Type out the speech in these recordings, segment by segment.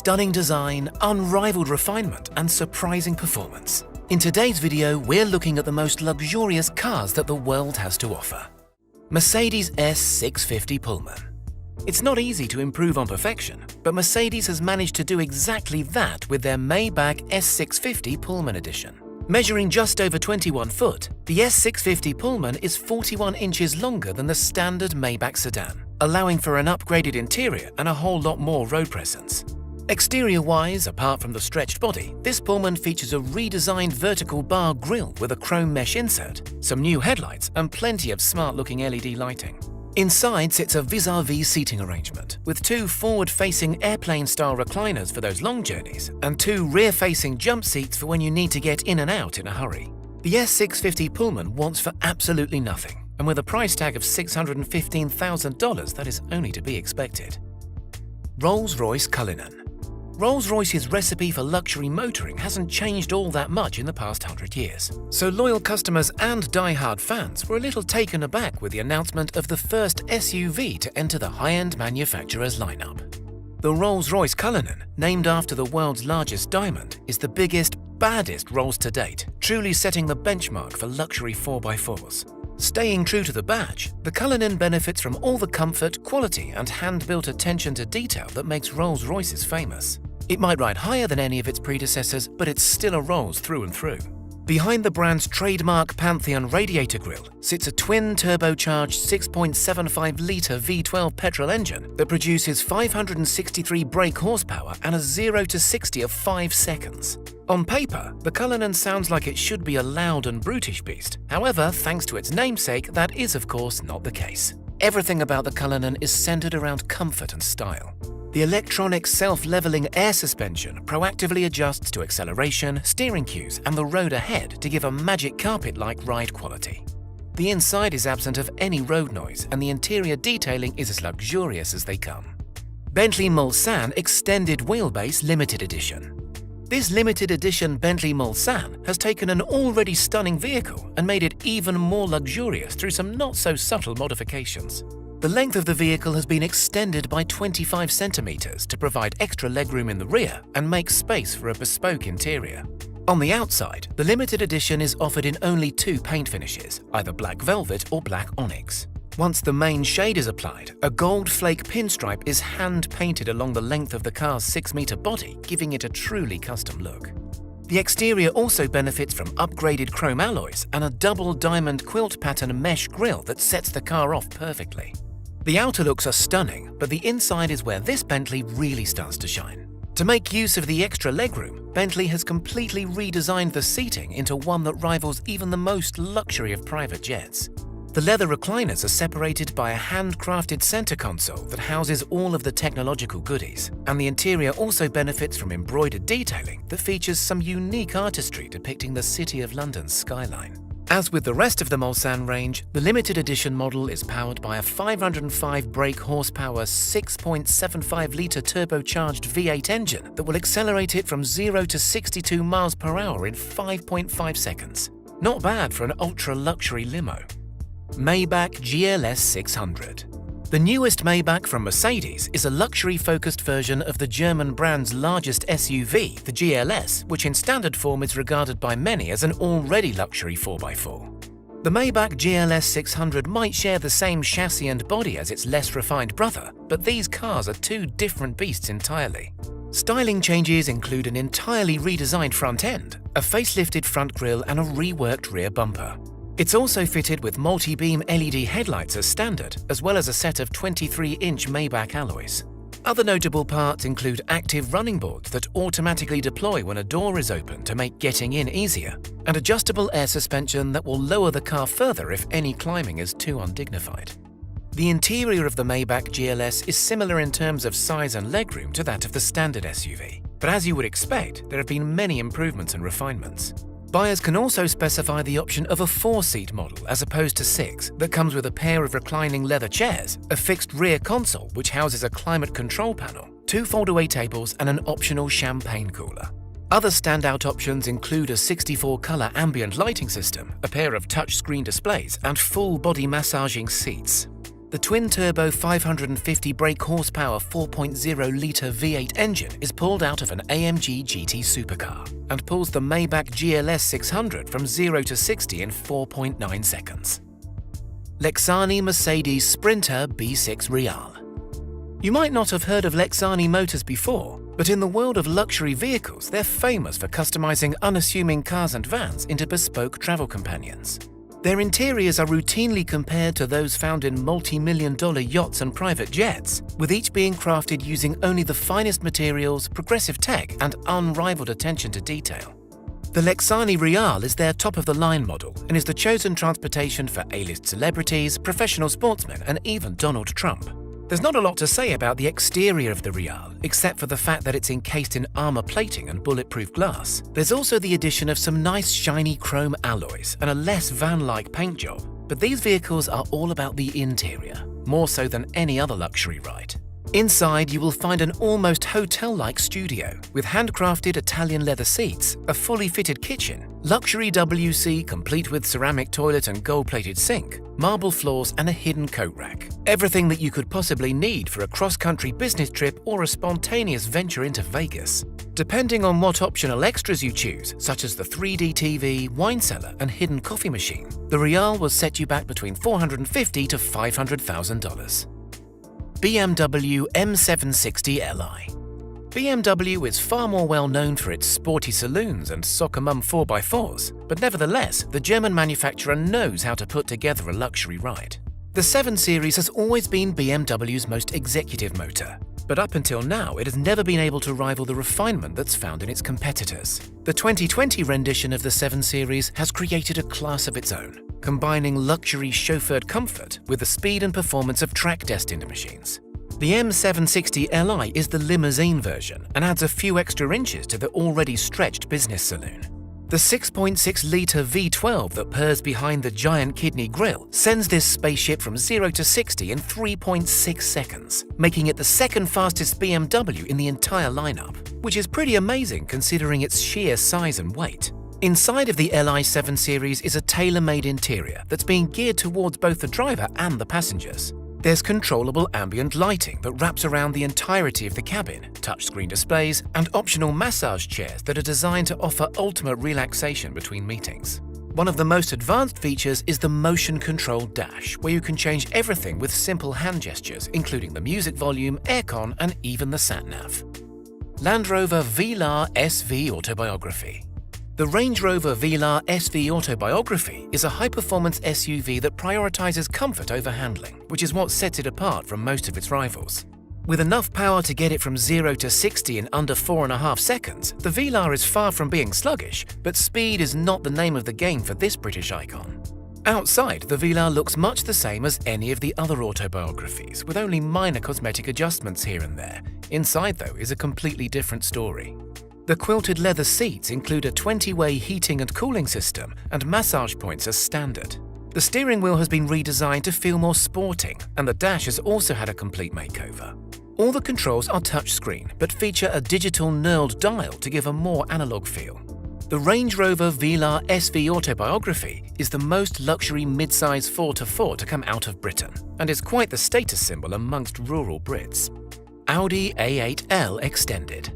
stunning design, unrivaled refinement, and surprising performance. In today's video, we're looking at the most luxurious cars that the world has to offer. Mercedes S650 Pullman. It's not easy to improve on perfection, but Mercedes has managed to do exactly that with their Maybach S650 Pullman edition. Measuring just over 21 foot, the S650 Pullman is 41 inches longer than the standard Maybach sedan, allowing for an upgraded interior and a whole lot more road presence. Exterior-wise, apart from the stretched body, this Pullman features a redesigned vertical bar grille with a chrome mesh insert, some new headlights, and plenty of smart-looking LED lighting. Inside sits a vis-a-vis seating arrangement, with two forward-facing airplane-style recliners for those long journeys, and two rear-facing jump seats for when you need to get in and out in a hurry. The S650 Pullman wants for absolutely nothing, and with a price tag of $615,000, that is only to be expected. Rolls-Royce Cullinan. Rolls-Royce's recipe for luxury motoring hasn't changed all that much in the past 100 years, so loyal customers and die-hard fans were a little taken aback with the announcement of the first SUV to enter the high-end manufacturer's lineup. The Rolls-Royce Cullinan, named after the world's largest diamond, is the biggest, baddest Rolls to date, truly setting the benchmark for luxury 4x4s. Staying true to the badge, the Cullinan benefits from all the comfort, quality, and hand-built attention to detail that makes Rolls-Royces famous. It might ride higher than any of its predecessors, but it's still a Rolls through and through. Behind the brand's trademark Pantheon radiator grille sits a twin-turbocharged 6.75-litre V12 petrol engine that produces 563 brake horsepower and a 0 to 60 of 5 seconds. On paper, the Cullinan sounds like it should be a loud and brutish beast. However, thanks to its namesake, that is of course not the case. Everything about the Cullinan is centered around comfort and style. The electronic self-leveling air suspension proactively adjusts to acceleration, steering cues, and the road ahead to give a magic carpet-like ride quality. The inside is absent of any road noise, and the interior detailing is as luxurious as they come. Bentley Mulsanne Extended Wheelbase Limited Edition. This limited edition Bentley Mulsanne has taken an already stunning vehicle and made it even more luxurious through some not-so-subtle modifications. The length of the vehicle has been extended by 25 centimeters to provide extra legroom in the rear and make space for a bespoke interior. On the outside, the limited edition is offered in only two paint finishes, either black velvet or black onyx. Once the main shade is applied, a gold flake pinstripe is hand-painted along the length of the car's 6-meter body, giving it a truly custom look. The exterior also benefits from upgraded chrome alloys and a double diamond quilt pattern mesh grille that sets the car off perfectly. The outer looks are stunning, but the inside is where this Bentley really starts to shine. To make use of the extra legroom, Bentley has completely redesigned the seating into one that rivals even the most luxury of private jets. The leather recliners are separated by a handcrafted center console that houses all of the technological goodies, and the interior also benefits from embroidered detailing that features some unique artistry depicting the City of London's skyline. As with the rest of the Mulsanne range, the limited edition model is powered by a 505 brake horsepower 6.75-litre turbocharged V8 engine that will accelerate it from 0 to 62 miles per hour in 5.5 seconds. Not bad for an ultra-luxury limo. Maybach GLS 600. The newest Maybach from Mercedes is a luxury-focused version of the German brand's largest SUV, the GLS, which in standard form is regarded by many as an already luxury 4x4. The Maybach GLS 600 might share the same chassis and body as its less refined brother, but these cars are two different beasts entirely. Styling changes include an entirely redesigned front end, a facelifted front grille, and a reworked rear bumper. It's also fitted with multi-beam LED headlights as standard, as well as a set of 23-inch Maybach alloys. Other notable parts include active running boards that automatically deploy when a door is open to make getting in easier, and adjustable air suspension that will lower the car further if any climbing is too undignified. The interior of the Maybach GLS is similar in terms of size and legroom to that of the standard SUV, but as you would expect, there have been many improvements and refinements. Buyers can also specify the option of a 4-seat model as opposed to 6 that comes with a pair of reclining leather chairs, a fixed rear console which houses a climate control panel, 2 foldaway tables, and an optional champagne cooler. Other standout options include a 64-color ambient lighting system, a pair of touchscreen displays, and full body massaging seats. The twin-turbo 550 brake horsepower 4.0-litre V8 engine is pulled out of an AMG GT supercar and pulls the Maybach GLS 600 from 0 to 60 in 4.9 seconds. Lexani Mercedes Sprinter B6 Real. You might not have heard of Lexani Motors before, but in the world of luxury vehicles, they're famous for customizing unassuming cars and vans into bespoke travel companions. Their interiors are routinely compared to those found in multi-million-dollar yachts and private jets, with each being crafted using only the finest materials, progressive tech, and unrivaled attention to detail. The Lexani Real is their top-of-the-line model and is the chosen transportation for A-list celebrities, professional sportsmen, and even Donald Trump. There's not a lot to say about the exterior of the Real, except for the fact that it's encased in armor plating and bulletproof glass. There's also the addition of some nice shiny chrome alloys and a less van-like paint job. But these vehicles are all about the interior, more so than any other luxury ride. Inside, you will find an almost hotel-like studio with handcrafted Italian leather seats, a fully fitted kitchen, luxury WC complete with ceramic toilet and gold-plated sink, marble floors, and a hidden coat rack. Everything that you could possibly need for a cross-country business trip or a spontaneous venture into Vegas. Depending on what optional extras you choose, such as the 3D TV, wine cellar, and hidden coffee machine, the Real will set you back between $450,000 to $500,000. BMW M760 Li. BMW is far more well known for its sporty saloons and soccer mum 4x4s, but nevertheless, the German manufacturer knows how to put together a luxury ride. The 7 Series has always been BMW's most executive motor, but up until now it has never been able to rival the refinement that's found in its competitors. The 2020 rendition of the 7 Series has created a class of its own, combining luxury chauffeured comfort with the speed and performance of track-destined machines. The M760 Li is the limousine version and adds a few extra inches to the already stretched business saloon. The 6.6-litre V12 that purrs behind the giant kidney grille sends this spaceship from 0 to 60 in 3.6 seconds, making it the second fastest BMW in the entire lineup, which is pretty amazing considering its sheer size and weight. Inside of the Li 7 Series is a tailor-made interior that's being geared towards both the driver and the passengers. There's controllable ambient lighting that wraps around the entirety of the cabin, touchscreen displays, and optional massage chairs that are designed to offer ultimate relaxation between meetings. One of the most advanced features is the motion-controlled dash, where you can change everything with simple hand gestures, including the music volume, aircon, and even the sat-nav. Land Rover Velar SV Autobiography. The Range Rover Velar SV Autobiography is a high-performance SUV that prioritizes comfort over handling, which is what sets it apart from most of its rivals. With enough power to get it from 0 to 60 in under 4.5 seconds, the Velar is far from being sluggish, but speed is not the name of the game for this British icon. Outside, the Velar looks much the same as any of the other autobiographies, with only minor cosmetic adjustments here and there. Inside, though, is a completely different story. The quilted leather seats include a 20-way heating and cooling system and massage points as standard. The steering wheel has been redesigned to feel more sporting, and the dash has also had a complete makeover. All the controls are touchscreen, but feature a digital knurled dial to give a more analog feel. The Range Rover Velar SV Autobiography is the most luxury mid-size 4x4 to come out of Britain, and is quite the status symbol amongst rural Brits. Audi A8L Extended.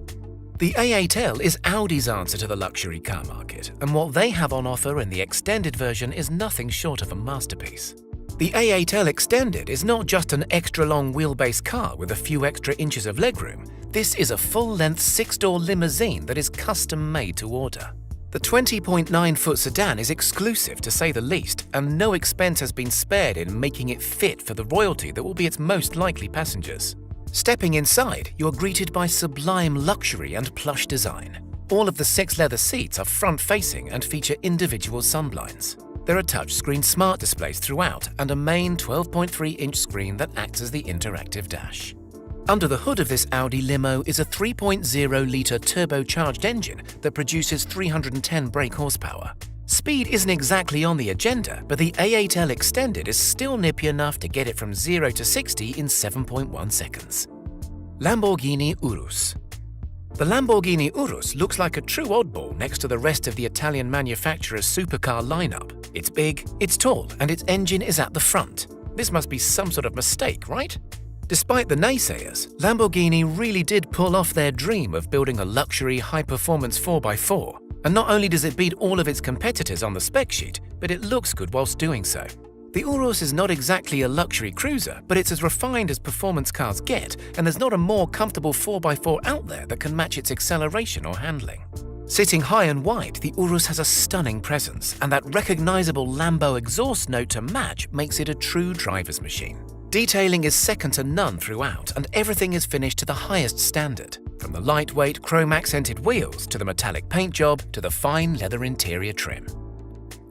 The A8L is Audi's answer to the luxury car market, and what they have on offer in the extended version is nothing short of a masterpiece. The A8L Extended is not just an extra-long wheelbase car with a few extra inches of legroom. This is a full-length 6-door limousine that is custom-made to order. The 20.9-foot sedan is exclusive to say the least, and no expense has been spared in making it fit for the royalty that will be its most likely passengers. Stepping inside, you're greeted by sublime luxury and plush design. All of the 6 leather seats are front-facing and feature individual sunblinds. There are touchscreen smart displays throughout and a main 12.3-inch screen that acts as the interactive dash. Under the hood of this Audi limo is a 3.0-litre turbocharged engine that produces 310 brake horsepower. Speed isn't exactly on the agenda, but the A8L Extended is still nippy enough to get it from 0 to 60 in 7.1 seconds. Lamborghini Urus. The Lamborghini Urus looks like a true oddball next to the rest of the Italian manufacturer's supercar lineup. It's big, it's tall, and its engine is at the front. This must be some sort of mistake, right? Despite the naysayers, Lamborghini really did pull off their dream of building a luxury, high-performance 4x4. And not only does it beat all of its competitors on the spec sheet, but it looks good whilst doing so. The Urus is not exactly a luxury cruiser, but it's as refined as performance cars get, and there's not a more comfortable 4x4 out there that can match its acceleration or handling. Sitting high and wide, the Urus has a stunning presence, and that recognizable Lambo exhaust note to match makes it a true driver's machine. Detailing is second to none throughout, and everything is finished to the highest standard, from the lightweight chrome-accented wheels to the metallic paint job to the fine leather interior trim.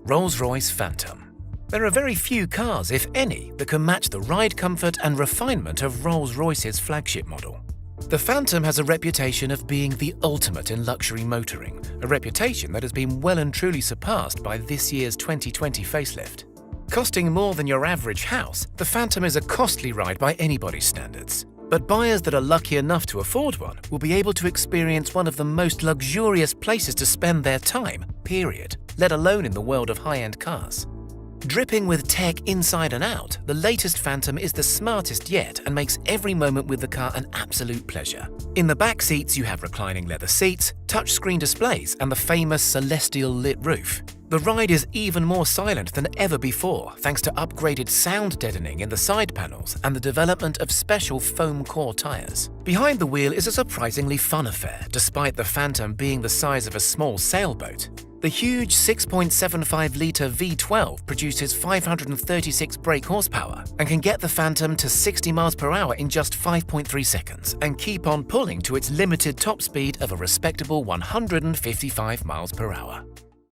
Rolls-Royce Phantom. There are very few cars, if any, that can match the ride comfort and refinement of Rolls-Royce's flagship model. The Phantom has a reputation of being the ultimate in luxury motoring, a reputation that has been well and truly surpassed by this year's 2020 facelift. Costing more than your average house, the Phantom is a costly ride by anybody's standards. But buyers that are lucky enough to afford one will be able to experience one of the most luxurious places to spend their time, period, let alone in the world of high-end cars. Dripping with tech inside and out, the latest Phantom is the smartest yet and makes every moment with the car an absolute pleasure. In the back seats, you have reclining leather seats, touchscreen displays, and the famous celestial lit roof. The ride is even more silent than ever before thanks to upgraded sound deadening in the side panels and the development of special foam core tires. Behind the wheel is a surprisingly fun affair, despite the Phantom being the size of a small sailboat. The huge 6.75-litre V12 produces 536 brake horsepower and can get the Phantom to 60 miles per hour in just 5.3 seconds and keep on pulling to its limited top speed of a respectable 155 miles per hour.